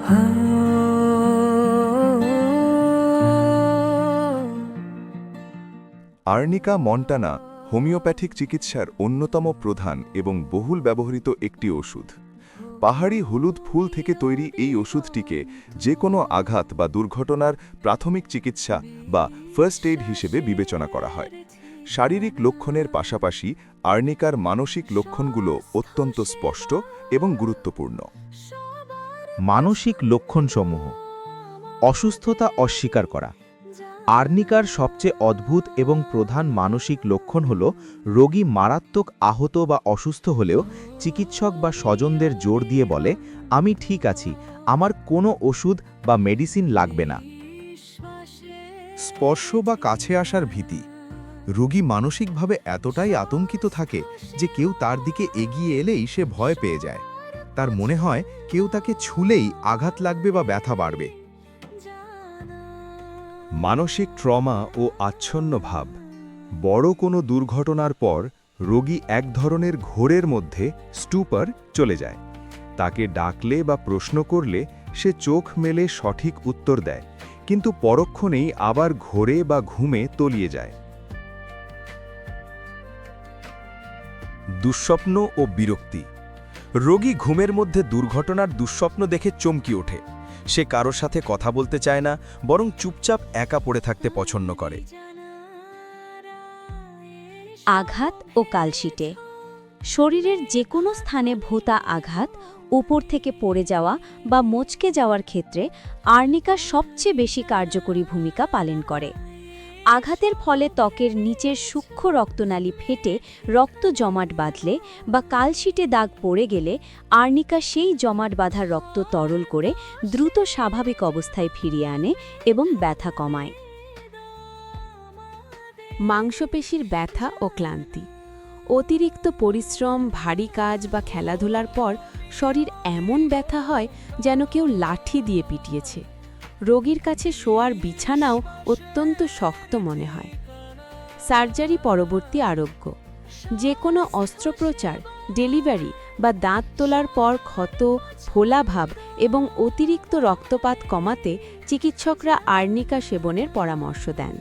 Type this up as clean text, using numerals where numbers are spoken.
Arnica Montana homeopathic চিকিৎসার অন্যতম প্রধান এবং বহুল ব্যবহৃত একটি ওষুধ। পাহাড়ি হলুদ ফুল থেকে তৈরি এই ওষুধটিকে যে কোনো আঘাত বা দুর্ঘটনার প্রাথমিক চিকিৎসা বা ফার্স্ট এইড হিসেবে বিবেচনা করা হয়। শারীরিক লক্ষণের পাশাপাশি আর্নিকার মানসিক লক্ষণগুলো অত্যন্ত স্পষ্ট এবং গুরুত্বপূর্ণ। মানসিক লক্ষণসমূহ: অসুস্থতা অস্বীকার করা। আর্নিকার সবচেয়ে অদ্ভুত এবং প্রধান মানসিক লক্ষণ হল রোগী মারাত্মক আহত বা অসুস্থ হলেও চিকিৎসক বা স্বজনদের জোর দিয়ে বলে, আমি ঠিক আছি, আমার কোনো ওষুধ বা মেডিসিন লাগবে না। স্পর্শ বা কাছে আসার ভীতি। রোগী মানসিকভাবে এতটাই আতঙ্কিত থাকে যে কেউ তার দিকে এগিয়ে এলেই সে ভয় পেয়ে যায়। তার মনে হয় কেউ তাকে ছুলেই আঘাত লাগবে বা ব্যথা বাড়বে। মানসিক ট্রমা ও আচ্ছন্ন ভাব। বড় কোনো দুর্ঘটনার পর রোগী এক ধরনের ঘোরের মধ্যে স্টুপার চলে যায়। তাকে ডাকলে বা প্রশ্ন করলে সে চোখ মেলে সঠিক উত্তর দেয়, কিন্তু পরক্ষণেই আবার ঘোরে বা ঘুমে তলিয়ে যায়। দুঃস্বপ্ন ও বিরক্তি। রোগী ঘুমের মধ্যে দুর্ঘটনার দুঃস্বপ্ন দেখে চমকি ওঠে। সে কারোর সাথে কথা বলতে চায় না, বরং চুপচাপ একা পড়ে থাকতে পছন্দ করে। আঘাত ও কালশিটে। শরীরের যে কোনো স্থানে ভোঁতা আঘাত, উপর থেকে পড়ে যাওয়া বা মচকে যাওয়ার ক্ষেত্রে আর্নিকা সবচেয়ে বেশি কার্যকরী ভূমিকা পালন করে। আঘাতের ফলে ত্বকের নিচের সূক্ষ্ম রক্তনালী ফেটে রক্ত জমাট বাঁধলে বা কালশিটে দাগ পড়ে গেলে আর্নিকা সেই জমাট বাঁধা রক্ত তরল করে দ্রুত স্বাভাবিক অবস্থায় ফিরিয়ে আনে এবং ব্যথা কমায়। মাংসপেশির ব্যথা ও ক্লান্তি। অতিরিক্ত পরিশ্রম, ভারী কাজ বা খেলাধুলার পর শরীর এমন ব্যথা হয় যেন কেউ লাঠি দিয়ে পিটিয়েছে। রোগীর কাছে শোয়ার বিছানাও অত্যন্ত শক্ত মনে হয়। সার্জারি পরবর্তী আরোগ্য। যে কোনো অস্ত্রোপচার, ডেলিভারি বা দাঁত তোলার পর ক্ষত, ফোলাভাব এবং অতিরিক্ত রক্তপাত কমাতে চিকিৎসকরা আর্নিকা সেবনের পরামর্শ দেন।